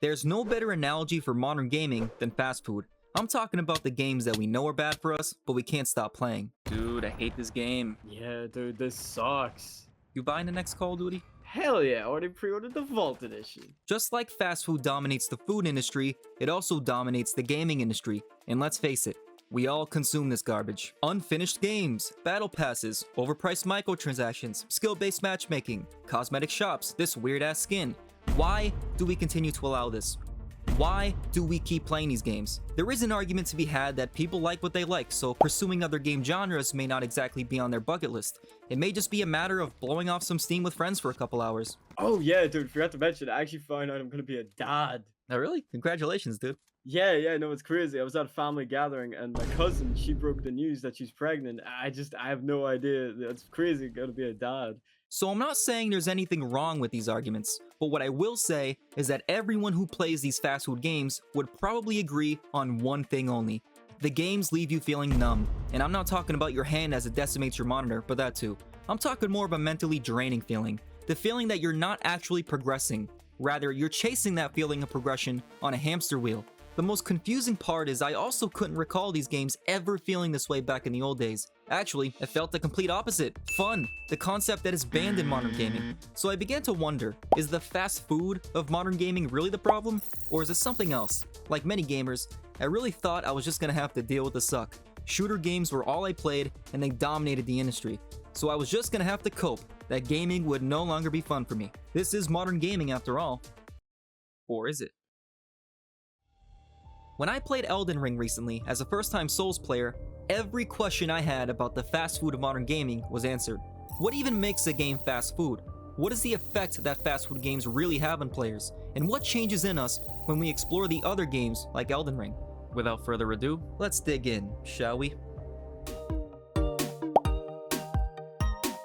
There's no better analogy for modern gaming than fast food. I'm talking about the games that we know are bad for us, but we can't stop playing. Dude, I hate this game. Yeah, dude, this sucks. You buying the next Call of Duty? Hell yeah, I already pre-ordered the Vault Edition. Just like fast food dominates the food industry, it also dominates the gaming industry. And let's face it, we all consume this garbage. Unfinished games, battle passes, overpriced microtransactions, skill-based matchmaking, cosmetic shops, this weird-ass skin. Why do we continue to allow this? Why do we keep playing these games? There is an argument to be had that people like what they like, so pursuing other game genres may not exactly be on their bucket list. It may just be a matter of blowing off some steam with friends for a couple hours. Oh yeah, dude, forgot to mention, I actually found out I'm gonna be a dad. Oh really? Congratulations, dude. Yeah, no, it's crazy. I was at a family gathering and my cousin, she broke the news that she's pregnant. I have no idea. It's crazy, gonna be a dad. So I'm not saying there's anything wrong with these arguments, but what I will say is that everyone who plays these fast food games would probably agree on one thing only. The games leave you feeling numb, and I'm not talking about your hand as it decimates your monitor, but that too. I'm talking more of a mentally draining feeling. The feeling that you're not actually progressing. Rather, you're chasing that feeling of progression on a hamster wheel. The most confusing part is I also couldn't recall these games ever feeling this way back in the old days. Actually, it felt the complete opposite. Fun, the concept that is banned in modern gaming. So I began to wonder, is the fast food of modern gaming really the problem? Or is it something else? Like many gamers, I really thought I was just gonna have to deal with the suck. Shooter games were all I played and they dominated the industry. So I was just gonna have to cope, that gaming would no longer be fun for me. This is modern gaming after all. Or is it? When I played Elden Ring recently as a first-time Souls player, every question I had about the fast food of modern gaming was answered. What even makes a game fast food? What is the effect that fast food games really have on players? And what changes in us when we explore the other games like Elden Ring? Without further ado, let's dig in, shall we?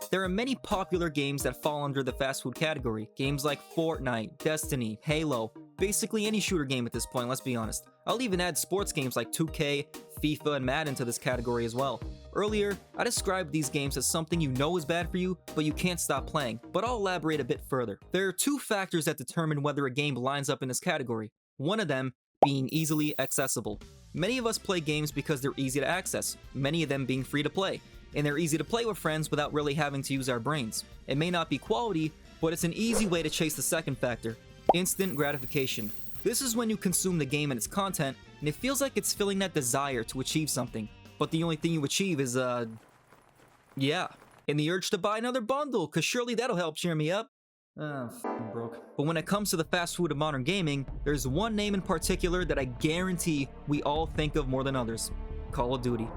There are many popular games that fall under the fast food category. Games like Fortnite, Destiny, Halo, basically any shooter game at this point, let's be honest. I'll even add sports games like 2K, FIFA, and Madden to this category as well. Earlier, I described these games as something you know is bad for you, but you can't stop playing, but I'll elaborate a bit further. There are two factors that determine whether a game lines up in this category. One of them being easily accessible. Many of us play games because they're easy to access, many of them being free to play. And they're easy to play with friends without really having to use our brains. It may not be quality, but it's an easy way to chase the second factor, instant gratification. This is when you consume the game and its content, and it feels like it's filling that desire to achieve something. But the only thing you achieve is, yeah. And the urge to buy another bundle, cause surely that'll help cheer me up. I'm broke. But when it comes to the fast food of modern gaming, there's one name in particular that I guarantee we all think of more than others. Call of Duty.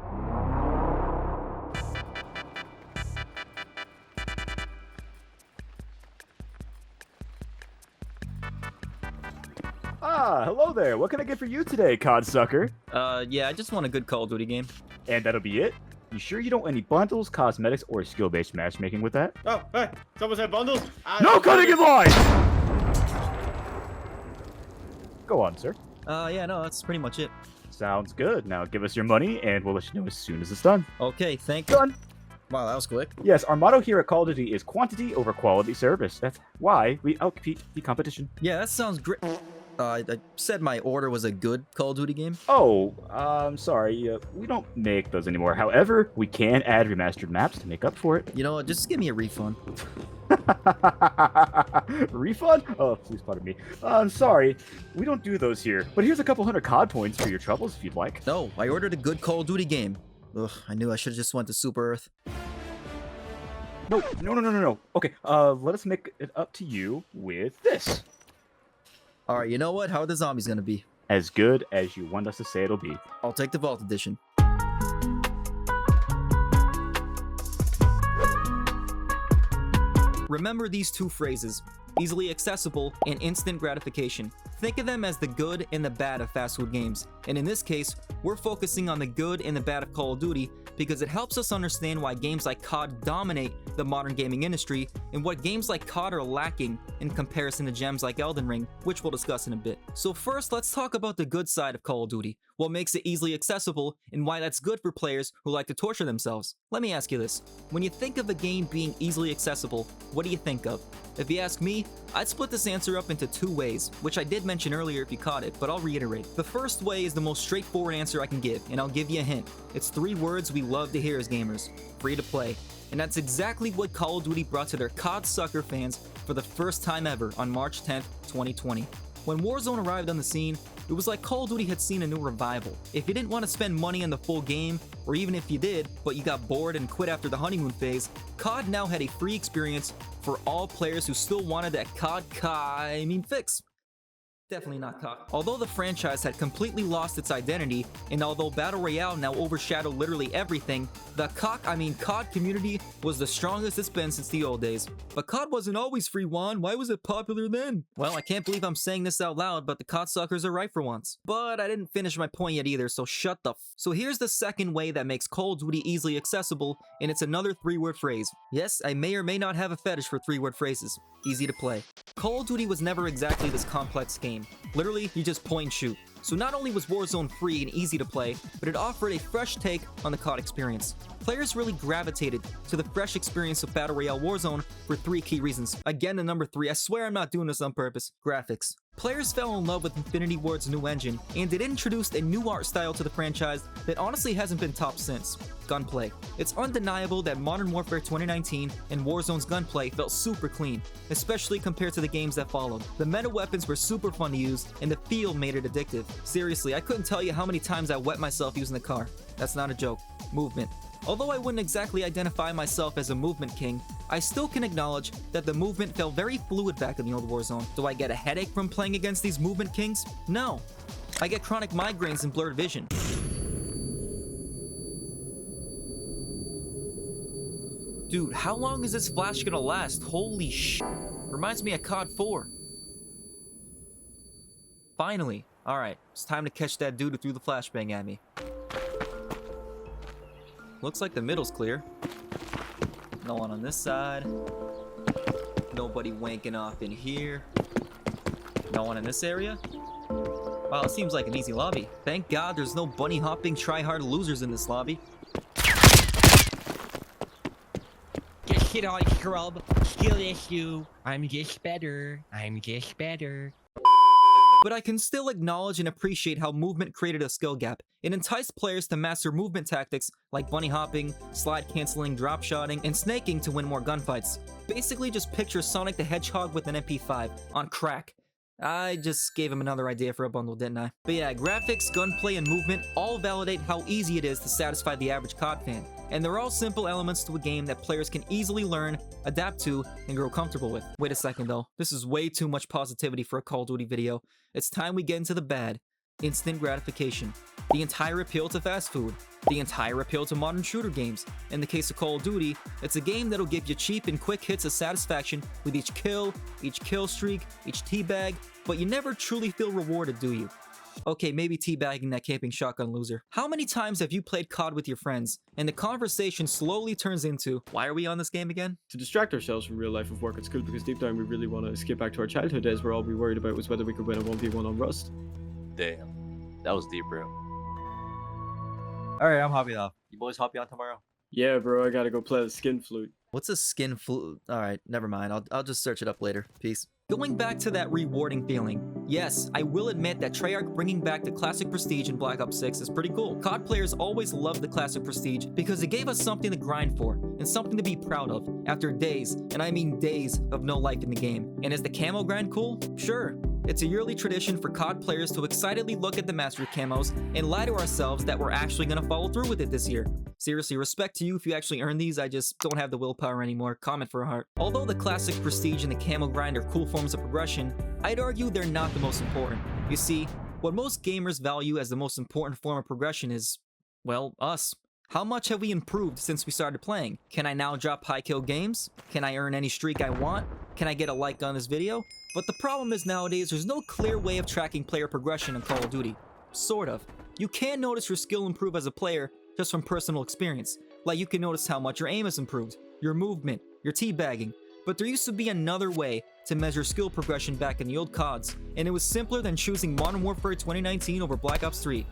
Ah, hello there. What can I get for you today, Codsucker? Yeah, I just want a good Call of Duty game. And that'll be it? You sure you don't want any bundles, cosmetics, or skill-based matchmaking with that? Oh, hey, someone said bundles? No cutting in line! Go on, sir. Yeah, no, that's pretty much it. Sounds good. Now give us your money, and we'll let you know as soon as it's done. Okay, thank you. Done. Wow, that was quick. Yes, our motto here at Call of Duty is quantity over quality service. That's why we outcompete the competition. Yeah, that sounds great. I said my order was a good Call of Duty game. Oh, sorry. We don't make those anymore. However, we can add remastered maps to make up for it. You know what? Just give me a refund. Refund? Oh, please pardon me. I'm sorry. We don't do those here. But here's a couple hundred COD points for your troubles if you'd like. No, I ordered a good Call of Duty game. Ugh, I knew I should have just went to Super Earth. No. Okay, let us make it up to you with this. Alright, you know what? How are the zombies gonna be? As good as you want us to say it'll be. I'll take the Vault Edition. Remember these two phrases, easily accessible and instant gratification. Think of them as the good and the bad of fast food games. And in this case, we're focusing on the good and the bad of Call of Duty because it helps us understand why games like COD dominate the modern gaming industry, and what games like COD are lacking in comparison to gems like Elden Ring, which we'll discuss in a bit. So first, let's talk about the good side of Call of Duty, what makes it easily accessible, and why that's good for players who like to torture themselves. Let me ask you this, when you think of a game being easily accessible, what do you think of? If you ask me, I'd split this answer up into two ways, which I did mention earlier if you caught it, but I'll reiterate. The first way is the most straightforward answer I can give, and I'll give you a hint. It's 3 words we love to hear as gamers: free to play. And that's exactly what Call of Duty brought to their COD sucker fans for the first time ever on March 10th, 2020. When Warzone arrived on the scene, it was like Call of Duty had seen a new revival. If you didn't want to spend money on the full game, or even if you did, but you got bored and quit after the honeymoon phase, COD now had a free experience for all players who still wanted that COD fix. Definitely not COD. Although the franchise had completely lost its identity, and although Battle Royale now overshadowed literally everything, the COD community was the strongest it's been since the old days. But COD wasn't always free, Juan. Why was it popular then? Well, I can't believe I'm saying this out loud, but the COD suckers are right for once. But I didn't finish my point yet either, so shut the f. So here's the second way that makes Call of Duty easily accessible, and it's another 3-word phrase. Yes, I may or may not have a fetish for 3-word phrases. Easy to play. Call of Duty was never exactly this complex game. Literally, you just point and shoot. So not only was Warzone free and easy to play, but it offered a fresh take on the COD experience. Players really gravitated to the fresh experience of Battle Royale Warzone for 3 key reasons. Again, the number 3, I swear I'm not doing this on purpose. Graphics. Players fell in love with Infinity Ward's new engine, and it introduced a new art style to the franchise that honestly hasn't been topped since. Gunplay. It's undeniable that Modern Warfare 2019 and Warzone's gunplay felt super clean, especially compared to the games that followed. The meta weapons were super fun to use, and the feel made it addictive. Seriously, I couldn't tell you how many times I wet myself using the car. That's not a joke. Movement. Although I wouldn't exactly identify myself as a movement king, I still can acknowledge that the movement felt very fluid back in the old Warzone. Do I get a headache from playing against these movement kings? No. I get chronic migraines and blurred vision. Dude, how long is this flash gonna last? Holy sh**. Reminds me of COD 4. Finally. Alright, it's time to catch that dude who threw the flashbang at me. Looks like the middle's clear. No one on this side. Nobody wanking off in here. No one in this area. Wow, it seems like an easy lobby. Thank God there's no bunny hopping try-hard losers in this lobby. Just hit on scrub. Skill issue. I'm just better. I'm just better. But I can still acknowledge and appreciate how movement created a skill gap. It enticed players to master movement tactics like bunny hopping, slide canceling, drop shotting, and snaking to win more gunfights. Basically just picture Sonic the Hedgehog with an MP5 on crack. I just gave him another idea for a bundle, didn't I? But yeah, graphics, gunplay, and movement all validate how easy it is to satisfy the average COD fan. And they're all simple elements to a game that players can easily learn, adapt to, and grow comfortable with. Wait a second though, this is way too much positivity for a Call of Duty video. It's time we get into the bad. Instant gratification. The entire appeal to fast food. The entire appeal to modern shooter games. In the case of Call of Duty, it's a game that'll give you cheap and quick hits of satisfaction with each kill streak, each teabag, but you never truly feel rewarded, do you? Okay, maybe teabagging that camping shotgun loser. How many times have you played COD with your friends, and the conversation slowly turns into, why are we on this game again? To distract ourselves from real life of work at school, because deep down we really want to skip back to our childhood days where all we worried about was whether we could win a 1v1 on Rust. Damn. That was deep, bro. Alright, I'm hopping off. You boys hopping on tomorrow? Yeah, bro, I gotta go play the skin flute. What's a skin flute? Alright, never mind. I'll just search it up later. Peace. Going back to that rewarding feeling, yes, I will admit that Treyarch bringing back the classic Prestige in Black Ops 6 is pretty cool. COD players always loved the classic Prestige because it gave us something to grind for and something to be proud of after days, and I mean days, of no life in the game. And is the camo grind cool? Sure. It's a yearly tradition for COD players to excitedly look at the mastery camos and lie to ourselves that we're actually gonna follow through with it this year. Seriously, respect to you if you actually earn these, I just don't have the willpower anymore. Comment for a heart. Although the classic Prestige and the camo grind are cool forms of progression, I'd argue they're not the most important. You see, what most gamers value as the most important form of progression is, well, us. How much have we improved since we started playing? Can I now drop high kill games? Can I earn any streak I want? Can I get a like on this video? But the problem is nowadays there's no clear way of tracking player progression in Call of Duty. Sort of. You can notice your skill improve as a player just from personal experience. Like you can notice how much your aim has improved, your movement, you're teabagging. But there used to be another way to measure skill progression back in the old CODs, and it was simpler than choosing Modern Warfare 2019 over Black Ops 3.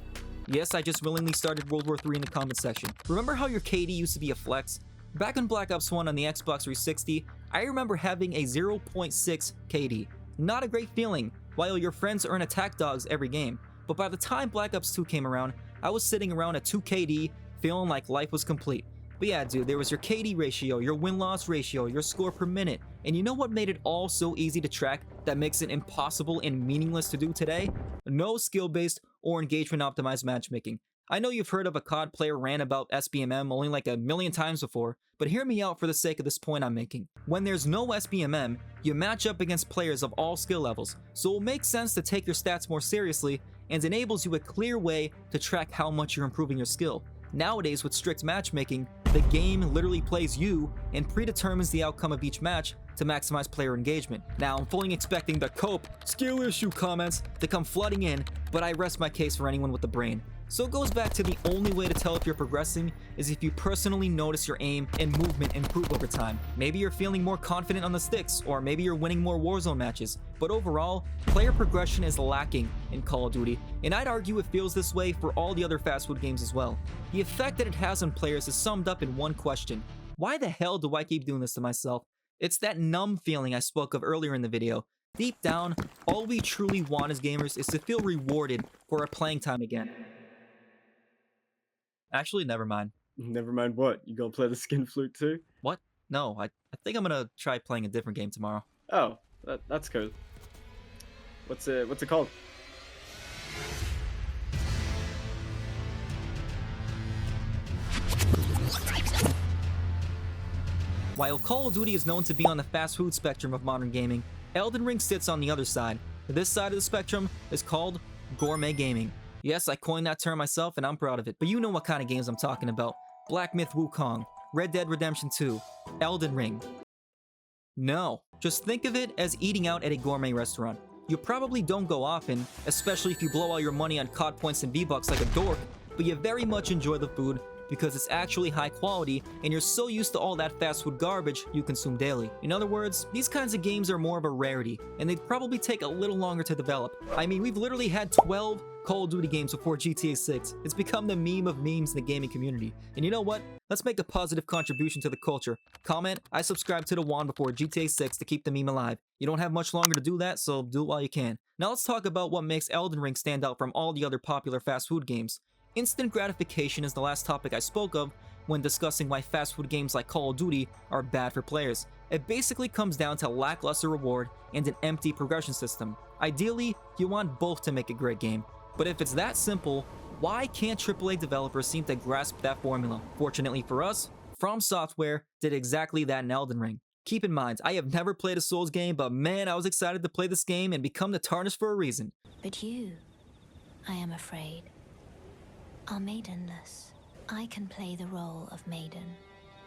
Yes, I just willingly started World War 3 in the comment section. Remember how your KD used to be a flex? Back in Black Ops 1 on the Xbox 360, I remember having a 0.6 KD. Not a great feeling, while your friends earn attack dogs every game. But by the time Black Ops 2 came around, I was sitting around at 2 KD, feeling like life was complete. But yeah, dude, there was your KD ratio, your win-loss ratio, your score per minute, and you know what made it all so easy to track that makes it impossible and meaningless to do today? No skill-based or engagement-optimized matchmaking. I know you've heard of a COD player rant about SBMM only like a million times before, but hear me out for the sake of this point I'm making. When there's no SBMM, you match up against players of all skill levels, so it makes sense to take your stats more seriously and enables you a clear way to track how much you're improving your skill. Nowadays, with strict matchmaking, the game literally plays you and predetermines the outcome of each match to maximize player engagement. Now, I'm fully expecting the cope skill issue comments to come flooding in, but I rest my case for anyone with a brain. So it goes back to the only way to tell if you're progressing is if you personally notice your aim and movement improve over time. Maybe you're feeling more confident on the sticks, or maybe you're winning more Warzone matches, but overall, player progression is lacking in Call of Duty, and I'd argue it feels this way for all the other fast food games as well. The effect that it has on players is summed up in one question: why the hell do I keep doing this to myself? It's that numb feeling I spoke of earlier in the video. Deep down, all we truly want as gamers is to feel rewarded for our playing time again. Actually, never mind. Never mind what? You gonna play the skin flute too? What? No, I think I'm gonna try playing a different game tomorrow. Oh, that's cool. What's it called? While Call of Duty is known to be on the fast food spectrum of modern gaming, Elden Ring sits on the other side. This side of the spectrum is called Gourmet Gaming. Yes, I coined that term myself and I'm proud of it, but you know what kind of games I'm talking about. Black Myth Wukong, Red Dead Redemption 2, Elden Ring. No, just think of it as eating out at a gourmet restaurant. You probably don't go often, especially if you blow all your money on COD points and V-Bucks like a dork, but you very much enjoy the food because it's actually high quality and you're so used to all that fast food garbage you consume daily. In other words, these kinds of games are more of a rarity, and they'd probably take a little longer to develop. I mean, we've literally had 12 Call of Duty games before GTA 6. It's become the meme of memes in the gaming community. And you know what? Let's make a positive contribution to the culture. Comment, I subscribe to the wand before GTA 6 to keep the meme alive. You don't have much longer to do that, so do it while you can. Now let's talk about what makes Elden Ring stand out from all the other popular fast food games. Instant gratification is the last topic I spoke of when discussing why fast food games like Call of Duty are bad for players. It basically comes down to lackluster reward and an empty progression system. Ideally, you want both to make a great game. But if it's that simple, why can't AAA developers seem to grasp that formula? Fortunately for us, From Software did exactly that in Elden Ring. Keep in mind, I have never played a Souls game, but man, I was excited to play this game and become the Tarnished for a reason. But you, I am afraid, are maidenless. I can play the role of maiden.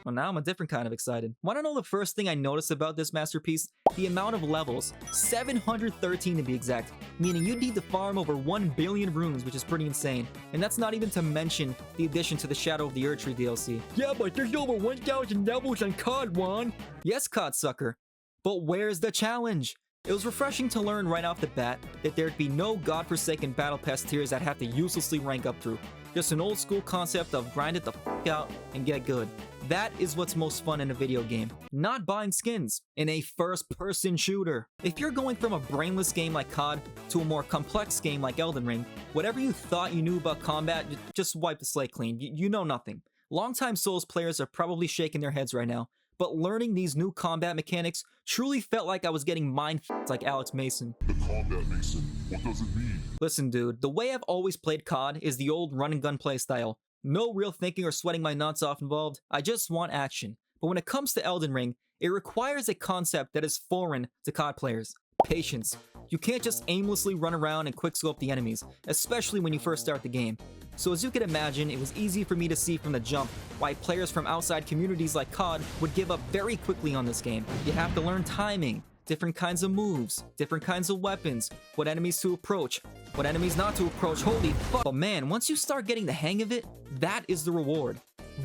Well, now I'm a different kind of excited. Want to know the first thing I noticed about this masterpiece? The amount of levels. 713 to be exact, meaning you'd need to farm over 1 billion runes, which is pretty insane. And that's not even to mention the addition to the Shadow of the Erdtree DLC. Yeah, but there's over 1,000 levels on COD, Juan! Yes, COD sucker. But where's the challenge? It was refreshing to learn right off the bat that there'd be no godforsaken battle pass tiers I'd have to uselessly rank up through. Just an old school concept of grind it the f out and get good. That is what's most fun in a video game. Not buying skins in a first-person shooter. If you're going from a brainless game like COD to a more complex game like Elden Ring, whatever you thought you knew about combat, just wipe the slate clean. You know nothing. Longtime Souls players are probably shaking their heads right now, but learning these new combat mechanics truly felt like I was getting mind f***ed like Alex Mason. The combat, Mason. What does it mean? Listen, dude, the way I've always played COD is the old run-and-gun playstyle. No real thinking or sweating my nuts off involved, I just want action. But when it comes to Elden Ring, it requires a concept that is foreign to COD players. Patience. You can't just aimlessly run around and quickscope the enemies, especially when you first start the game. So as you can imagine, it was easy for me to see from the jump why players from outside communities like COD would give up very quickly on this game. You have to learn timing, different kinds of moves, different kinds of weapons, what enemies to approach, what enemies not to approach, holy fuck. But man, once you start getting the hang of it, that is the reward.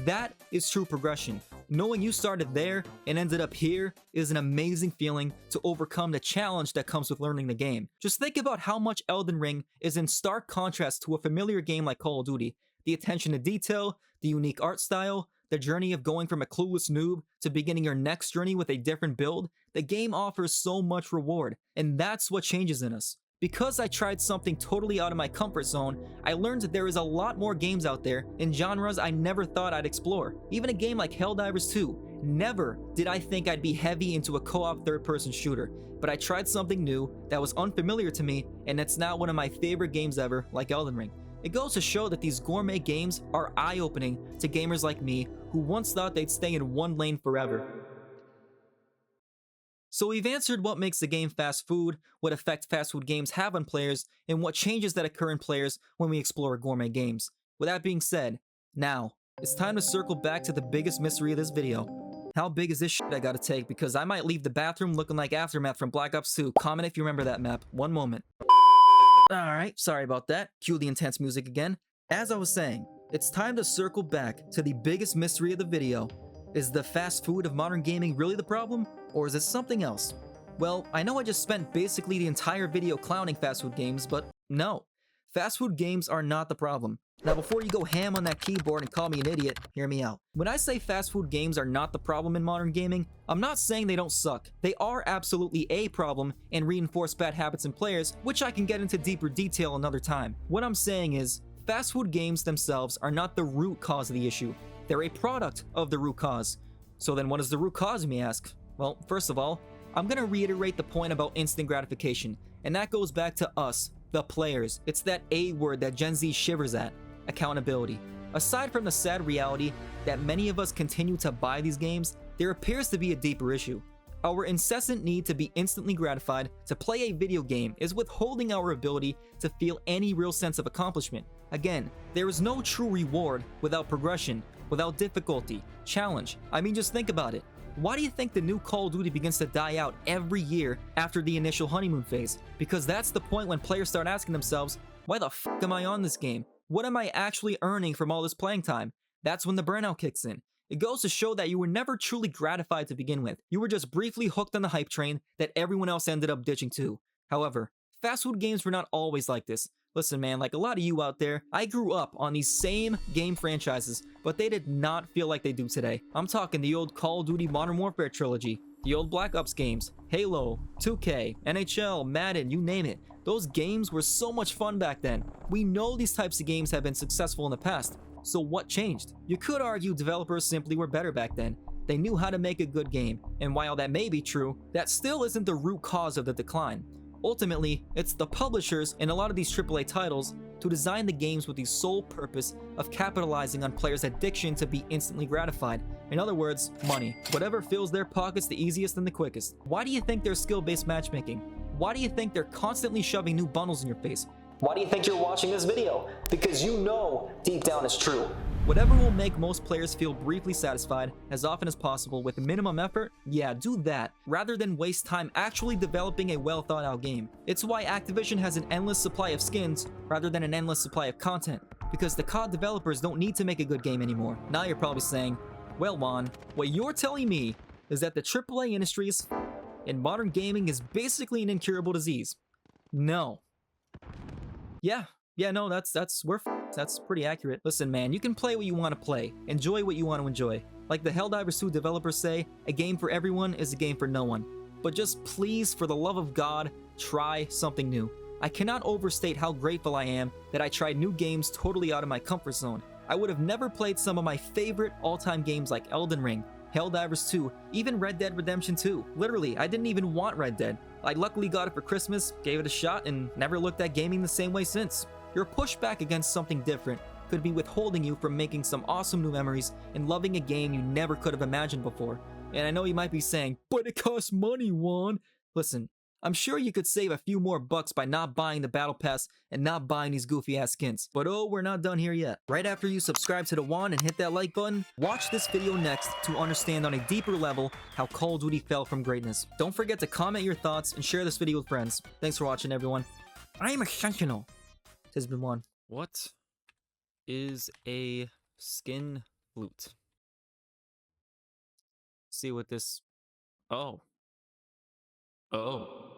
That is true progression. Knowing you started there and ended up here is an amazing feeling to overcome the challenge that comes with learning the game. Just think about how much Elden Ring is in stark contrast to a familiar game like Call of Duty. The attention to detail, the unique art style, the journey of going from a clueless noob to beginning your next journey with a different build, the game offers so much reward, and that's what changes in us. Because I tried something totally out of my comfort zone, I learned that there is a lot more games out there in genres I never thought I'd explore. Even a game like Helldivers 2, never did I think I'd be heavy into a co-op third-person shooter, but I tried something new that was unfamiliar to me, and it's now one of my favorite games ever, like Elden Ring. It goes to show that these gourmet games are eye-opening to gamers like me who once thought they'd stay in one lane forever. So we've answered what makes the game fast food, what effect fast food games have on players, and what changes that occur in players when we explore gourmet games. With that being said, now, it's time to circle back to the biggest mystery of this video. How big is this shit I gotta take, because I might leave the bathroom looking like Aftermath from Black Ops 2. Comment if you remember that map. One moment. Alright, sorry about that. Cue the intense music again. As I was saying, it's time to circle back to the biggest mystery of the video. Is the fast food of modern gaming really the problem? Or is it something else? Well, I know I just spent basically the entire video clowning fast food games, but no. Fast food games are not the problem. Now before you go ham on that keyboard and call me an idiot, hear me out. When I say fast food games are not the problem in modern gaming, I'm not saying they don't suck. They are absolutely a problem and reinforce bad habits in players, which I can get into deeper detail another time. What I'm saying is, fast food games themselves are not the root cause of the issue. They're a product of the root cause. So then what is the root cause, you may ask? Well, first of all, I'm gonna reiterate the point about instant gratification, and that goes back to us, the players. It's that A word that Gen Z shivers at, accountability. Aside from the sad reality that many of us continue to buy these games, there appears to be a deeper issue. Our incessant need to be instantly gratified to play a video game is withholding our ability to feel any real sense of accomplishment. Again, there is no true reward without progression, without difficulty, challenge. I mean, just think about it. Why do you think the new Call of Duty begins to die out every year after the initial honeymoon phase? Because that's the point when players start asking themselves, why the f am I on this game? What am I actually earning from all this playing time? That's when the burnout kicks in. It goes to show that you were never truly gratified to begin with. You were just briefly hooked on the hype train that everyone else ended up ditching too. However, fast food games were not always like this. Listen man, like a lot of you out there, I grew up on these same game franchises, but they did not feel like they do today. I'm talking the old Call of Duty Modern Warfare trilogy, the old Black Ops games, Halo, 2K, NHL, Madden, you name it. Those games were so much fun back then. We know these types of games have been successful in the past, so what changed? You could argue developers simply were better back then. They knew how to make a good game, and while that may be true, that still isn't the root cause of the decline. Ultimately, it's the publishers in a lot of these AAA titles to design the games with the sole purpose of capitalizing on players' addiction to be instantly gratified. In other words, money. Whatever fills their pockets the easiest and the quickest. Why do you think there's skill-based matchmaking? Why do you think they're constantly shoving new bundles in your face? Why do you think you're watching this video? Because you know deep down it's true. Whatever will make most players feel briefly satisfied as often as possible with minimum effort, yeah, do that, rather than waste time actually developing a well thought out game. It's why Activision has an endless supply of skins rather than an endless supply of content, because the COD developers don't need to make a good game anymore. Now you're probably saying, well Juan, what you're telling me is that the AAA industry is and modern gaming is basically an incurable disease. No. Yeah, no, that's pretty accurate. Listen, man, you can play what you want to play, enjoy what you want to enjoy. Like the Helldivers 2 developers say, a game for everyone is a game for no one. But just please, for the love of God, try something new. I cannot overstate how grateful I am that I tried new games totally out of my comfort zone. I would have never played some of my favorite all-time games like Elden Ring, Helldivers 2, even Red Dead Redemption 2. Literally, I didn't even want Red Dead. I luckily got it for Christmas, gave it a shot, and never looked at gaming the same way since. Your pushback against something different could be withholding you from making some awesome new memories and loving a game you never could have imagined before. And I know you might be saying, but it costs money, Juan. Listen, I'm sure you could save a few more bucks by not buying the battle pass and not buying these goofy ass skins. But oh, we're not done here yet. Right after you subscribe to the Juan and hit that like button, watch this video next to understand on a deeper level how Call of Duty fell from greatness. Don't forget to comment your thoughts and share this video with friends. Thanks for watching, everyone. I am a sentinel. This has been Juan. What is a skin flute? see what this. Oh. Oh.